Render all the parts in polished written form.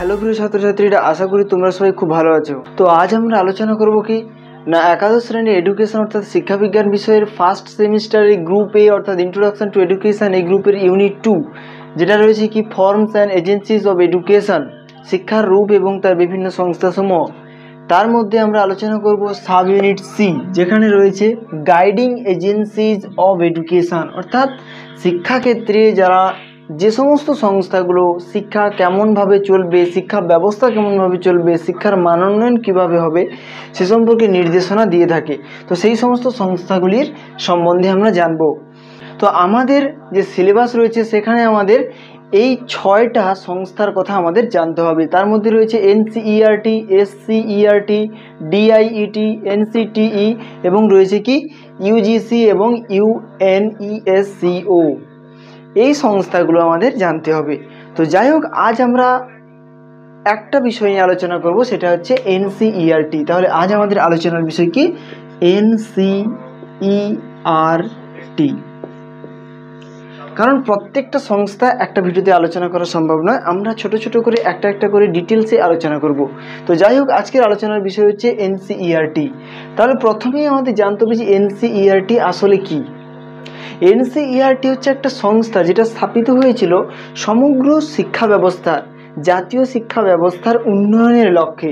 Hello প্রিয় ছাত্রছাত্রীরা, আশা করি তোমরা সবাই খুব ভালো আছো। তো আজ আমরা আলোচনা করব কি না একাদশ শ্রেণীর এডুকেশন অর্থাৎ শিক্ষাবিজ্ঞান বিষয়ের ফার্স্ট সেমিস্টারের গ্রুপ এ অর্থাৎ ইন্ট্রোডাকশন টু এডুকেশন এই গ্রুপের ইউনিট 2 যেটা রয়েছে কি forms and agencies of education, শিক্ষার রূপ এবং তার বিভিন্ন সংস্থাসমূহ। তার মধ্যে আমরা আলোচনা করব সাব ইউনিট সি, যেখানে রয়েছে গাইডিং এজেন্সিজ অফ এডুকেশন, অর্থাৎ শিক্ষাক্ষেত্রে যারা যে সমস্ত সংস্থাগুলো শিক্ষা কেমনভাবে চলবে, শিক্ষা ব্যবস্থা কেমনভাবে চলবে, শিক্ষার মানোন্নয়ন কীভাবে হবে সে সম্পর্কে নির্দেশনা দিয়ে থাকে। তো সেই সমস্ত সংস্থাগুলির সম্বন্ধে আমরা জানব। তো আমাদের যে সিলেবাস রয়েছে সেখানে আমাদের এই 6টা সংস্থার কথা আমাদের জানতে হবে। তার মধ্যে রয়েছে এনসিইআরটি, এসসিইআরটি, ডিআইইটি, এনসিটিই এবং রয়েছে কি ইউজিসি এবং ইউএনইএসসিও। এই সংস্থাগুলো আমাদের জানতে হবে। তো যাই হোক, আজ আমরা একটা বিষয় নিয়ে আলোচনা করব, সেটা হচ্ছে এনসিইআরটি। তাহলে আজ আমাদের আলোচনার বিষয় কি এনসিইআরটি। কারণ প্রত্যেকটা সংস্থা একটা ভিডিওতে আলোচনা করা সম্ভব নয়, আমরা ছোট ছোট করে একটা একটা করে ডিটেলসে আলোচনা করব। তো যাই হোক, আজকের আলোচনার বিষয় হচ্ছে এনসিইআরটি। তাহলে প্রথমেই আমাদের জানতে হবে যে এনসিইআরটি আসলে কি। এনসিইআরটি হচ্ছে একটা সংস্থা যেটা স্থাপিত হয়েছিল সমগ্র শিক্ষা ব্যবস্থার, জাতীয় শিক্ষা ব্যবস্থার উন্নয়নের লক্ষ্যে।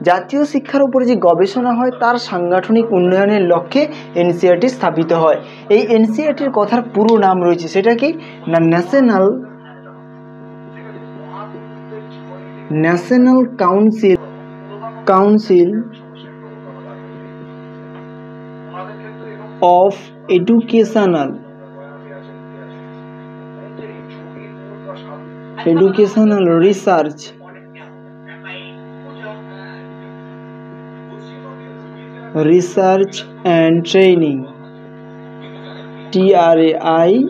জাতীয় শিক্ষার উপরে যে গবেষণা হয় তার সাংগঠনিক উন্নয়নের লক্ষ্যে এনসিইআরটি স্থাপিত হয়। এই এনসিইআরটির কথার পুরো নাম রয়েছে, সেটা কি না national council of educational research and training, TRAINING।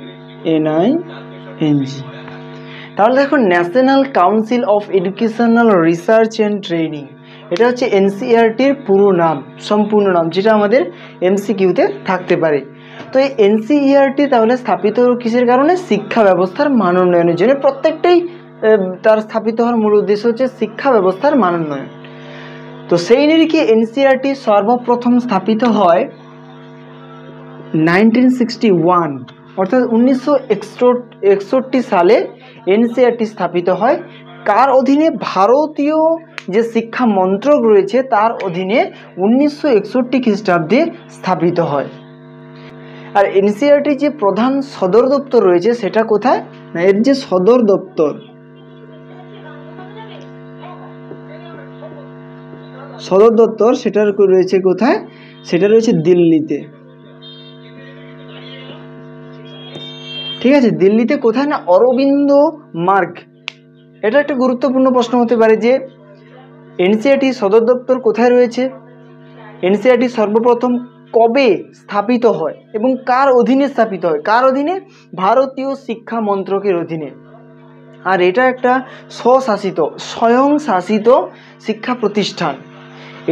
তাহলে দেখো, national council of educational research and training, এটা হচ্ছে এনসিইআরটির পুরো নাম, সম্পূর্ণ নাম, যেটা আমাদের এমসিকিউতে থাকতে পারে। তো এই এনসিইআরটি তাহলে স্থাপিত কিসের কারণে? শিক্ষা ব্যবস্থার মান উন্নয়নের জন্য। প্রত্যেকটাই তার স্থাপিত হওয়ার মূল উদ্দেশ্য হচ্ছে শিক্ষা ব্যবস্থার মান উন্নয়ন। তো সেই নিরিখে এনসিইআরটি সর্বপ্রথম স্থাপিত হয় 1961, অর্থাৎ 1961 সালে এনসিইআরটি স্থাপিত হয়। কার অধীনে? ভারতীয় যে শিক্ষা মন্ত্রক রয়েছে তার অধীনে 1961 খ্রিস্টাব্দে স্থাপিত হয়। আর এনসিইআরটি যে প্রধান সদর দপ্তর রয়েছে সেটা কোথায় না, এর যে সদর দপ্তর সেটা রয়েছে কোথায়? সেটা রয়েছে দিল্লিতে। ঠিক আছে, দিল্লিতে কোথায় না অরবিন্দ মার্গ। এটা একটা গুরুত্বপূর্ণ প্রশ্ন হতে পারে যে এনসিইআরটি সদর দপ্তর কোথায় রয়েছে, এনসিইআরটি সর্বপ্রথম কবে স্থাপিত হয় এবং কার অধীনে স্থাপিত হয়? কার অধীনে? ভারতীয় শিক্ষা মন্ত্রকের অধীনে। আর এটা একটা স্বয়ংশাসিত শিক্ষা প্রতিষ্ঠান।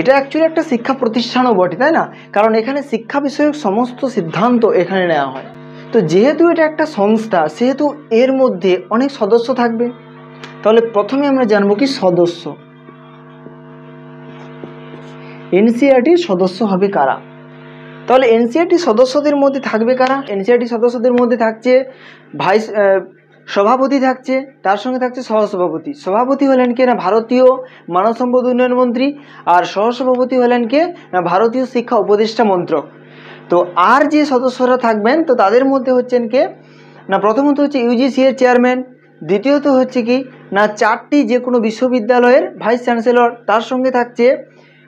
এটা অ্যাকচুয়ালি একটা শিক্ষা প্রতিষ্ঠানও বটে, তাই না? কারণ এখানে শিক্ষা বিষয়ক সমস্ত সিদ্ধান্ত এখানে নেওয়া হয়। তো যেহেতু এটা একটা সংস্থা, সেহেতু এর মধ্যে অনেক সদস্য থাকবে। তাহলে প্রথমে আমরা জানবো কি সদস্য। এনসিইআরটির সদস্য হবে কারা? তাহলে এনসিইআরটি সদস্যদের মধ্যে থাকবে কারা? এনসিইআরটি সদস্যদের মধ্যে থাকছে সভাপতি থাকছে, তার সঙ্গে থাকছে সহসভাপতি। সভাপতি হলেন কে না ভারতীয় মানব সম্পদ উন্নয়ন মন্ত্রী, আর সহসভাপতি হলেন কে না ভারতীয় শিক্ষা উপদেষ্টা মন্ত্রক। তো আর যে সদস্যরা থাকবেন তো তাদের মধ্যে হচ্ছেন কে না, প্রথমত হচ্ছে ইউজিসি এর চেয়ারম্যান, দ্বিতীয়ত হচ্ছে কি না 4টি যে কোনো বিশ্ববিদ্যালয়ের ভাইস চ্যান্সেলর, তার সঙ্গে থাকছে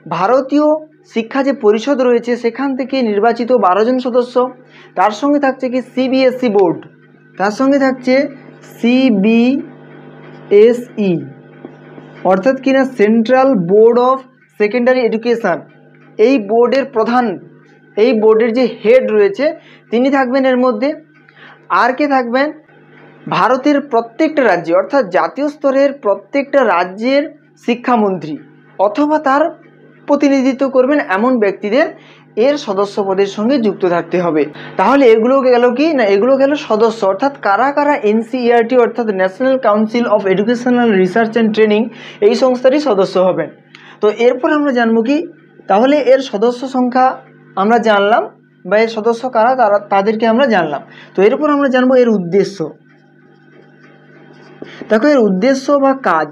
ভারতীয় শিক্ষা যে পরিষদ রয়েছে সেখান থেকে নির্বাচিত 12 জন সদস্য, তার সঙ্গে থাকছে কি সিবিএসই বোর্ড, তার সঙ্গে থাকছে সিবিএসই অর্থাৎ কিনা central board of secondary education. এই বোর্ডের প্রধান, এই বোর্ডের যে হেড রয়েছে তিনি থাকবেন এর মধ্যে। আর কে থাকবেন? ভারতের প্রত্যেকটা রাজ্যে অর্থাৎ জাতীয় স্তরের প্রত্যেকটা রাজ্যের শিক্ষামন্ত্রী অথবা তার প্রতিনিধিত্ব করবেন এমন ব্যক্তিদের এর সদস্য পদের সঙ্গে যুক্ত থাকতে হবে। তাহলে এগুলো গেল কি না, এগুলো গেল সদস্য, অর্থাৎ কারা কারা এনসিইআরটি অর্থাৎ national council of educational research and training এই সংস্থারই সদস্য হবেন। তো এরপর আমরা জানবো কি, তাহলে এর সদস্য সংখ্যা আমরা জানলাম বা এর সদস্য কারা কারা তাদেরকে আমরা জানলাম। তো এরপর আমরা জানবো এর উদ্দেশ্য। দেখো এর উদ্দেশ্য বা কাজ,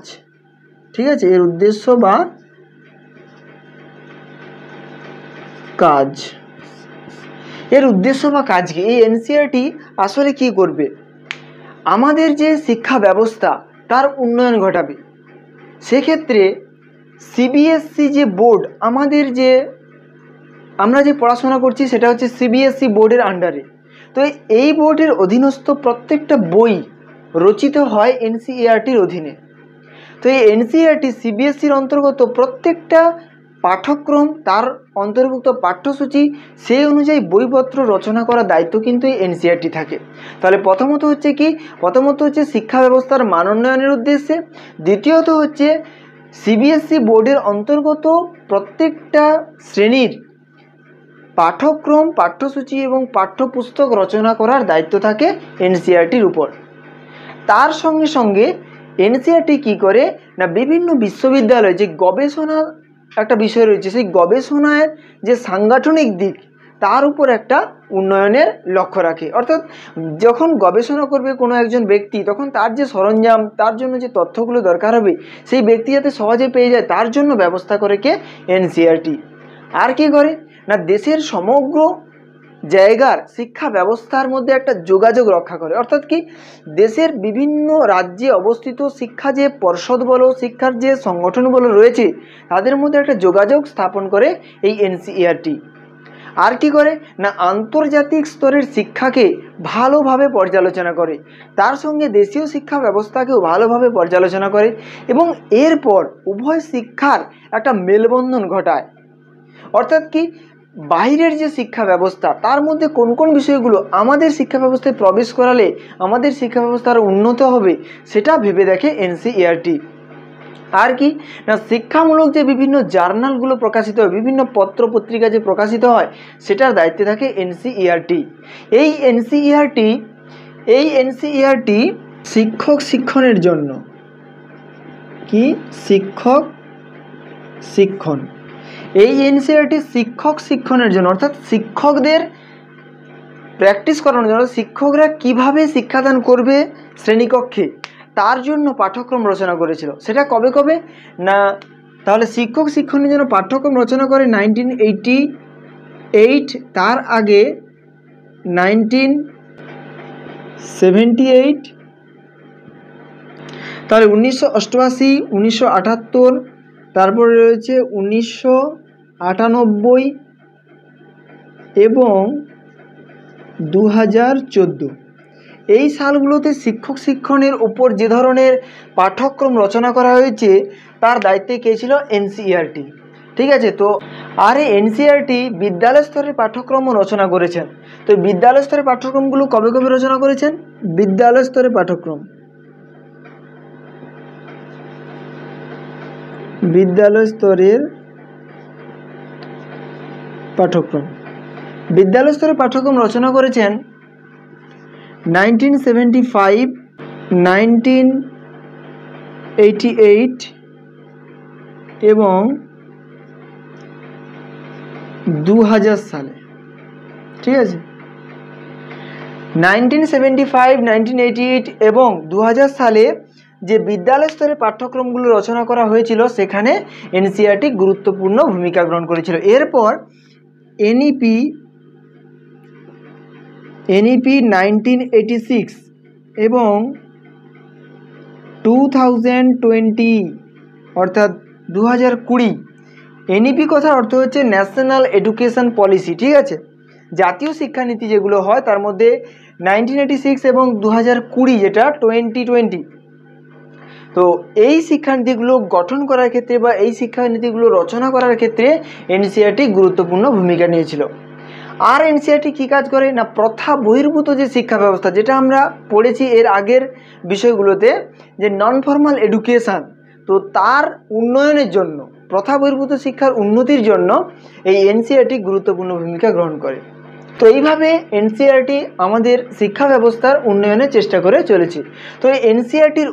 ঠিক আছে, এর উদ্দেশ্য বা কাজ, এর উদ্দেশ্য বা কাজ কি? এই এনসিইআরটি আসলে কি করবে? আমাদের যে শিক্ষা ব্যবস্থা তার উন্নয়ন ঘটাবে। সেক্ষেত্রে সিবিএসসি যে বোর্ড, আমাদের যে আমরা যে পড়াশোনা করছি সেটা হচ্ছে সিবিএসসি বোর্ডের আন্ডারে। তো এই বোর্ডের অধীনস্থ প্রত্যেকটা বই রচিত হয় এনসিইআরটির অধীনে। তো এই এনসিইআরটি সিবিএসসির অন্তর্গত প্রত্যেকটা পাঠ্যক্রম, তার অন্তর্ভুক্ত পাঠ্যসূচি, সেই অনুযায়ী বইপত্র রচনা করার দায়িত্ব কিন্তু এই এনসিইআরটি থাকে। তাহলে প্রথমত হচ্ছে কি, প্রথমত হচ্ছে শিক্ষা ব্যবস্থার মান উন্নয়নের উদ্দেশ্যে, দ্বিতীয়ত হচ্ছে সিবিএসসি বোর্ডের অন্তর্গত প্রত্যেকটা শ্রেণীর পাঠ্যক্রম, পাঠ্যসূচি এবং পাঠ্যপুস্তক রচনা করার দায়িত্ব থাকে এনসিইআরটির উপর। তার সঙ্গে সঙ্গে এনসিইআরটি কী করে না, বিভিন্ন বিশ্ববিদ্যালয়ে যে গবেষণা একটা বিষয় রয়েছে, সেই গবেষণার যে সাংগঠনিক দিক তার উপর একটা উন্নয়নের লক্ষ্য রাখে। অর্থাৎ যখন গবেষণা করবে কোনো একজন ব্যক্তি, তখন তার যে সরঞ্জাম, তার জন্য যে তথ্যগুলো দরকার হবে, সেই ব্যক্তি যাতে সহজে পেয়ে যায় তার জন্য ব্যবস্থা করে কে? এনসিইআরটি। আর কি করে না, দেশের সমগ্র জায়গার শিক্ষা ব্যবস্থার মধ্যে একটা যোগাযোগ রক্ষা করে। অর্থাৎ কি, দেশের বিভিন্ন রাজ্যে অবস্থিত শিক্ষা যে পর্ষদ বলো, শিক্ষার যে সংগঠন বলো রয়েছে, তাদের মধ্যে একটা যোগাযোগ স্থাপন করে এই এনসিইআরটি। আর কি করে না, আন্তর্জাতিক স্তরের শিক্ষাকে ভালোভাবে পর্যালোচনা করে, তার সঙ্গে দেশীয় শিক্ষা ব্যবস্থাকেও ভালোভাবে পর্যালোচনা করে এবং এরপর উভয় শিক্ষার একটা মেলবন্ধন ঘটায়। অর্থাৎ কি, বাইরের যে শিক্ষা ব্যবস্থা তার মধ্যে কোন কোন বিষয়গুলো আমাদের শিক্ষা ব্যবস্থায় প্রবেশ করালে আমাদের শিক্ষা ব্যবস্থা আরও উন্নত হবে, সেটা ভেবে দেখে এনসিইআরটি। আর কি না, শিক্ষামূলক যে বিভিন্ন জার্নালগুলো প্রকাশিত হয়, বিভিন্ন পত্র পত্রিকা যে প্রকাশিত হয়, সেটার দায়িত্বে থাকে এনসিইআরটি। এই এনসিইআরটি শিক্ষক শিক্ষণের জন্য কি, শিক্ষক শিক্ষণ, এই এনসিইআরটি শিক্ষক শিক্ষণের জন্য, অর্থাৎ শিক্ষকদের প্র্যাকটিস করানোর জন্য, শিক্ষকরা কিভাবে শিক্ষাদান করবে শ্রেণীকক্ষে, তার জন্য পাঠ্যক্রম রচনা করেছিল। সেটা কবে কবে না, তাহলে শিক্ষক শিক্ষণের জন্য পাঠ্যক্রম রচনা করে 1988, তার আগে 1978, তাহলে 1988, 1978, তারপরে রয়েছে 1998 এবং 2014। এই সালগুলোতে শিক্ষক শিক্ষণের উপর যে ধরনের পাঠ্যক্রম রচনা করা হয়েছে তার দায়িত্বে কে ছিল? এনসিইআরটি। ঠিক আছে, তো আর এই এনসিইআরটি বিদ্যালয় স্তরের পাঠ্যক্রমও রচনা করেছেন। তো বিদ্যালয় স্তরের পাঠ্যক্রমগুলো কবে কবে রচনা করেছেন? বিদ্যালয় স্তরের পাঠ্যক্রম, বিদ্যালয় স্তরের পাঠ্যক্রম, বিদ্যালয় স্তরের পাঠ্যক্রম রচনা করেছেন 1975, 1988 এবং 2000 সালে। ঠিক আছে, 1975, 1988 এবং 2000 সালে যে বিদ্যালয় স্তরের পাঠ্যক্রমগুলো রচনা করা হয়েছিল সেখানে এনসিইআরটি গুরুত্বপূর্ণ ভূমিকা গ্রহণ করেছিল। এরপর এনইপি 1986 এবং 2020 অর্থাৎ 2020, এনইপি কথার অর্থ হচ্ছে ন্যাশনাল এডুকেশন পলিসি। ঠিক আছে, জাতীয় শিক্ষানীতি যেগুলো হয় তার মধ্যে 1986 এবং 2020 যেটা 2020, তো এই শিক্ষানীতিগুলো গঠন করার ক্ষেত্রে বা এই শিক্ষানীতিগুলো রচনা করার ক্ষেত্রে এনসিইআরটি গুরুত্বপূর্ণ ভূমিকা নিয়েছিল। আর এনসিইআরটি কী কাজ করে না, প্রথা বহির্ভূত যে শিক্ষা ব্যবস্থা, যেটা আমরা পড়েছি এর আগের বিষয়গুলোতে, যে নন ফর্মাল এডুকেশান, তো তার উন্নয়নের জন্য প্রথা বহির্ভূত শিক্ষার উন্নতির জন্য এই এনসিইআরটি গুরুত্বপূর্ণ ভূমিকা গ্রহণ করে। তো এইভাবে এনসিইআরটি আমাদের শিক্ষা ব্যবস্থার উন্নয়নের চেষ্টা করে চলেছে। তো এই এনসিইআরটির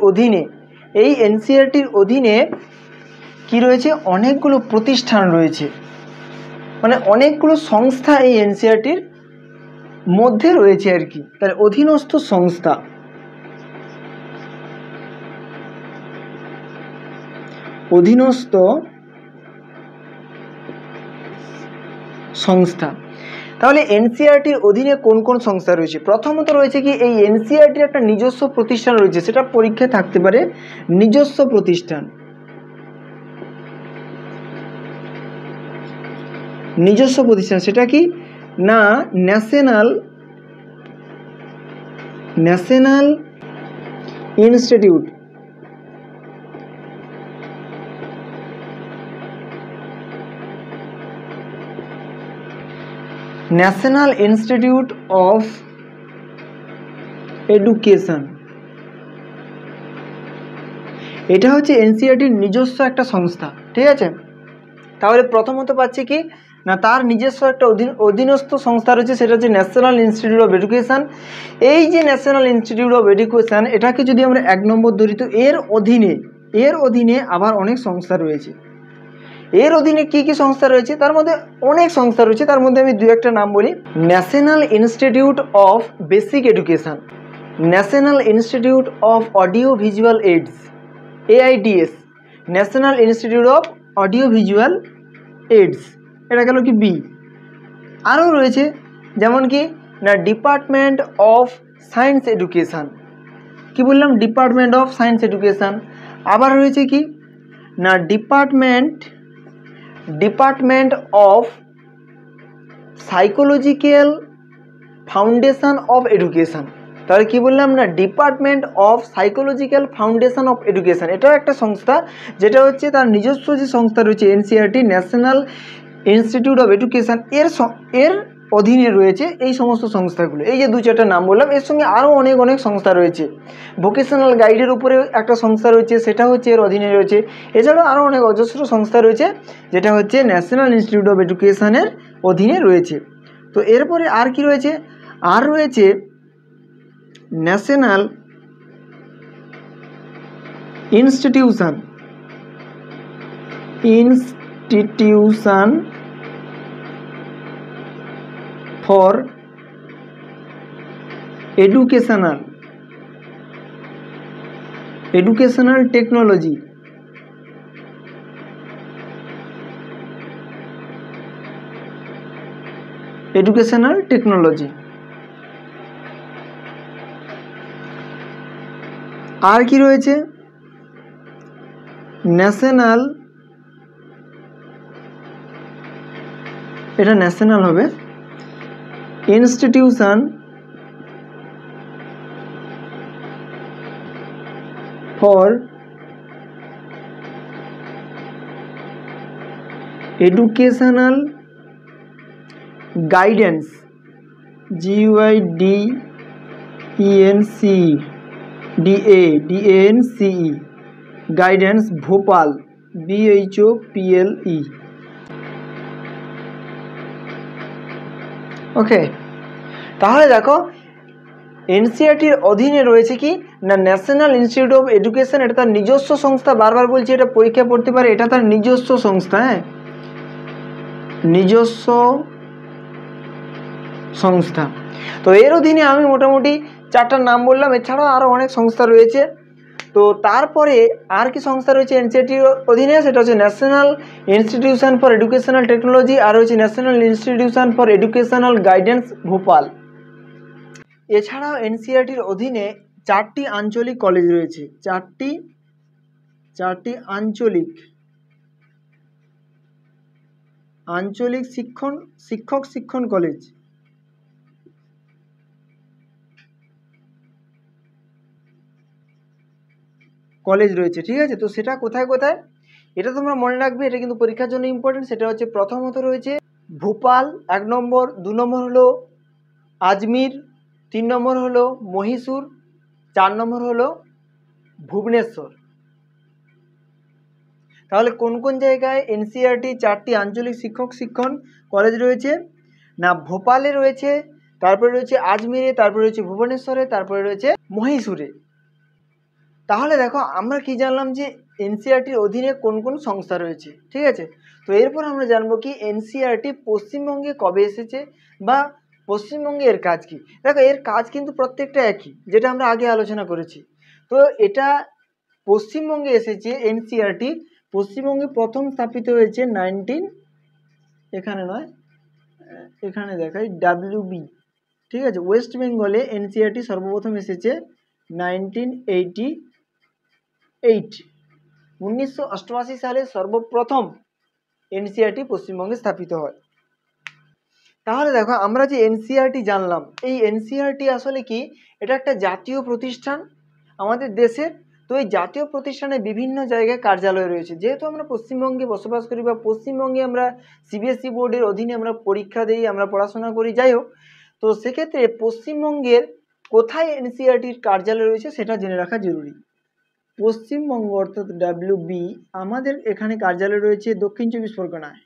অধীনে কি রয়েছে, অনেকগুলো প্রতিষ্ঠান রয়েছে, মানে অনেকগুলো সংস্থা এই এনসিইআরটির মধ্যে রয়েছে আর কি, তার অধীনস্থ সংস্থা। অধীনস্থ সংস্থা। তাহলে এনসিইআরটির অধীনে কোন কোন সংস্থা রয়েছে? প্রথমত রয়েছে কি, এই এনসিইআরটির একটা নিজস্ব প্রতিষ্ঠান রয়েছে, সেটা পরীক্ষায় থাকতে পারে। নিজস্ব প্রতিষ্ঠান, সেটা কি না national institute national institute of education. এটা হচ্ছে এনসিইআরটির নিজস্ব একটা সংস্থা, ঠিক আছে। তাহলে প্রথমত পাচ্ছি কি না, তার নিজস্ব একটা অধীনস্থ সংস্থা রয়েছে, সেটা হচ্ছে ন্যাশনাল ইনস্টিটিউট অফ এডুকেশন। এই যে ন্যাশনাল ইনস্টিটিউট অফ এডুকেশন, এটাকে যদি আমরা 1 নম্বর ধরি, তো এর অধীনে আবার অনেক সংস্থা রয়েছে। এর অধীনে কি কি সংস্থা রয়েছে? তার মধ্যে অনেক সংস্থা রয়েছে, তার মধ্যে আমি 2-1টা নাম বলি। National institute of basic education, national institute of audio visual AIDS, AIDS, national institute of audio visual AIDS, এটা গেল কি বি। আরও রয়েছে যেমন কি না ডিপার্টমেন্ট অফ সায়েন্স এডুকেশন, কি বললাম, ডিপার্টমেন্ট অফ সায়েন্স এডুকেশন। আবার রয়েছে কি না department of psychological foundation of education. তাহলে কি বললাম না, department of psychological foundation of education, এটাও একটা সংস্থা, যেটা হচ্ছে তার নিজস্ব যে সংস্থা রয়েছে NCERT national institute of education, এর অধীনে রয়েছে এই সমস্ত সংস্থাগুলো। এই যে 2-4টা নাম বললাম, এর সঙ্গে আরও অনেক সংস্থা রয়েছে। ভোকেশনাল গাইডের উপরে একটা সংস্থা রয়েছে, সেটা হচ্ছে এর অধীনে রয়েছে। এছাড়াও আরও অনেক অজস্র সংস্থা রয়েছে, যেটা হচ্ছে ন্যাশনাল ইনস্টিটিউট অফ এডুকেশনের অধীনে রয়েছে। তো এরপরে আর কি রয়েছে? আর রয়েছে national institution for educational technology, আর কি রয়েছে? ন্যাশনাল, এটা ন্যাশনাল হবে, institution for educational guidance, GYDENCE, guidance Bhopal, BHOPLE। Okay, তাহলে দেখো এনসিইআরটির অধীনে রয়েছে কি না ন্যাশনাল ইনস্টিটিউট অফ এডুকেশন, এটা তার নিজস্ব সংস্থা। বারবার বলছি, এটা পরীক্ষা পড়তে পারে, এটা তার নিজস্ব সংস্থা। হ্যাঁ, নিজস্ব সংস্থা। তো এর অধীনে আমি মোটামুটি 4টা নাম বললাম, এছাড়াও আরও অনেক সংস্থা রয়েছে। তো তারপরে আর কি সংস্থা রয়েছে এনসিইআরটির অধীনে? সেটা হচ্ছে national institution for educational technology, আর হচ্ছে national institution for educational guidance Bhopal. এছাড়াও এনসিইআরটির অধীনে 4টি আঞ্চলিক কলেজ রয়েছে, 4টি আঞ্চলিক শিক্ষণ কলেজ রয়েছে, ঠিক আছে। তো সেটা কোথায় কোথায়, এটা তোমরা মনে রাখবে, এটা কিন্তু পরীক্ষার জন্য ইম্পর্টেন্ট। সেটা হচ্ছে প্রথমত রয়েছে ভোপাল 1 নম্বর, 2 নম্বর হলো আজমির, 3 নম্বর হলো মহীশূর, 4 নম্বর হলো ভুবনেশ্বর। তাহলে কোন কোন জায়গায় এনসিইআরটি 4টি আঞ্চলিক শিক্ষক শিক্ষণ কলেজ রয়েছে? না ভোপালে রয়েছে, তারপরে রয়েছে আজমিরে, তারপরে রয়েছে ভুবনেশ্বরে, তারপরে রয়েছে মহীশূরে। তাহলে দেখো আমরা কি জানলাম যে এনসিইআরটির অধীনে কোন কোন সংস্থা রয়েছে, ঠিক আছে। তো এরপর আমরা জানবো কি এনসিইআরটি পশ্চিমবঙ্গে কবে এসেছে বা পশ্চিমবঙ্গে এর কাজ কি। দেখো এর কাজ কিন্তু প্রত্যেকটা একই, যেটা আমরা আগে আলোচনা করেছি। তো এটা পশ্চিমবঙ্গে এসেছে এনসিইআরটি পশ্চিমবঙ্গে প্রথম স্থাপিত হয়েছে এখানে নয়, এখানে দেখাই WB, ঠিক আছে। ওয়েস্ট বেঙ্গলে এনসিইআরটি সর্বপ্রথম এসেছে 1988 সালে সর্বপ্রথম এনসিইআরটি পশ্চিমবঙ্গে স্থাপিত হয়। তাহলে দেখো আমরা যে এনসিইআরটি জানলাম, এই এনসিইআরটি আসলে কি, এটা একটা জাতীয় প্রতিষ্ঠান আমাদের দেশের। তো এই জাতীয় প্রতিষ্ঠানে বিভিন্ন জায়গায় কার্যালয় রয়েছে। যেহেতু আমরা পশ্চিমবঙ্গে বসবাস করি বা পশ্চিমবঙ্গে আমরা সিবিএসই বোর্ডের অধীনে আমরা পরীক্ষা দিই, আমরা পড়াশোনা করি, যাই হোক, তো সেক্ষেত্রে পশ্চিমবঙ্গের কোথায় এনসিইআরটির কার্যালয় রয়েছে সেটা জেনে রাখা জরুরি। পশ্চিমবঙ্গ অর্থাৎ WB আমাদের এখানে কার্যালয় রয়েছে দক্ষিণ চব্বিশ পরগনায়।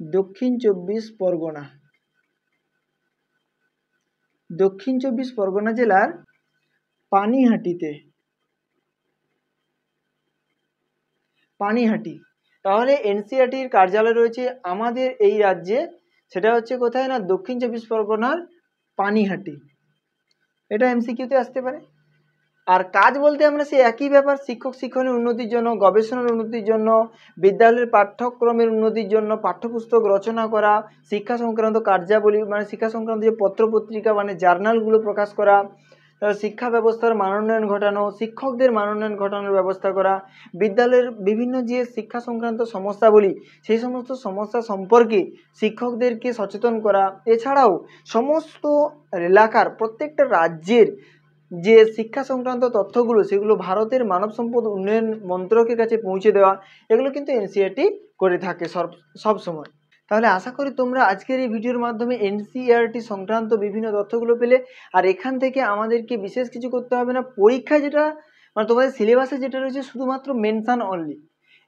দক্ষিণ চব্বিশ পরগনা জেলার পানিহাটি। তাহলে এনসিইআরটির কার্যালয় রয়েছে আমাদের এই রাজ্যে, সেটা হচ্ছে কোথায় না দক্ষিণ চব্বিশ পরগনার পানিহাটি। এটা এমসিকিউতে আসতে পারে। আর কাজ বলতে আমরা সেই একই ব্যাপার, শিক্ষক শিক্ষণের উন্নতির জন্য, গবেষণার উন্নতির জন্য, বিদ্যালয়ের পাঠ্যক্রমের উন্নতির জন্য, পাঠ্যপুস্তক রচনা করা, শিক্ষা সংক্রান্ত কার্যাবলী মানে শিক্ষা সংক্রান্ত যে পত্রপত্রিকা মানে জার্নালগুলো প্রকাশ করা, শিক্ষা ব্যবস্থার মানোন্নয়ন ঘটানো, শিক্ষকদের মানোন্নয়ন ঘটানোর ব্যবস্থা করা, বিদ্যালয়ের বিভিন্ন যে শিক্ষা সংক্রান্ত সমস্যাবলী সেই সমস্ত সমস্যা সম্পর্কে শিক্ষকদেরকে সচেতন করা, এছাড়াও সমস্ত এলাকার প্রত্যেকটা রাজ্যের যে শিক্ষা সংক্রান্ত তথ্যগুলো সেগুলো ভারতের মানব সম্পদ উন্নয়ন মন্ত্রকের কাছে পৌঁছে দেওয়া, এগুলো কিন্তু এনসিইআরটি করে থাকে সব সময়। তাহলে আশা করি তোমরা আজকের এই ভিডিওর মাধ্যমে এনসিইআরটি সংক্রান্ত বিভিন্ন তথ্যগুলো পেলে। আর এখান থেকে আমাদেরকে বিশেষ কিছু করতে হবে না, পরীক্ষায় যেটা মানে তোমাদের সিলেবাসে যেটা রয়েছে শুধুমাত্র মেনশন অনলি,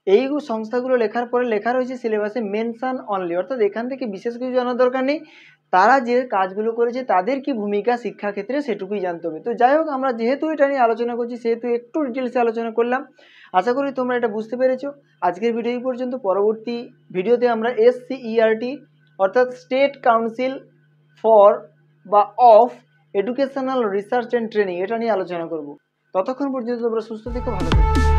এই সংস্থাগুলো লেখার পরে লেখা রয়েছে সিলেবাসে মেনশন অনলি, অর্থাৎ এখান থেকে বিশেষ কিছু জানার দরকার নেই, তারা যে কাজগুলো করেছে তাদের কি ভূমিকা শিক্ষাক্ষেত্রে সেটুকুই জানতে হবে। তো যাই হোক, আমরা যেহেতু এটা নিয়ে আলোচনা করছি সেহেতু একটু ডিটেলসে আলোচনা করলাম। আশা করি তোমরা এটা বুঝতে পেরেছো। আজকের ভিডিও এই পর্যন্ত। পরবর্তী ভিডিওতে আমরা SCERT অর্থাৎ স্টেট কাউন্সিল ফর বা of educational research and training এটা নিয়ে আলোচনা করব। ততক্ষণ পর্যন্ত তোমরা সুস্থ থেকো, ভালো থেকো।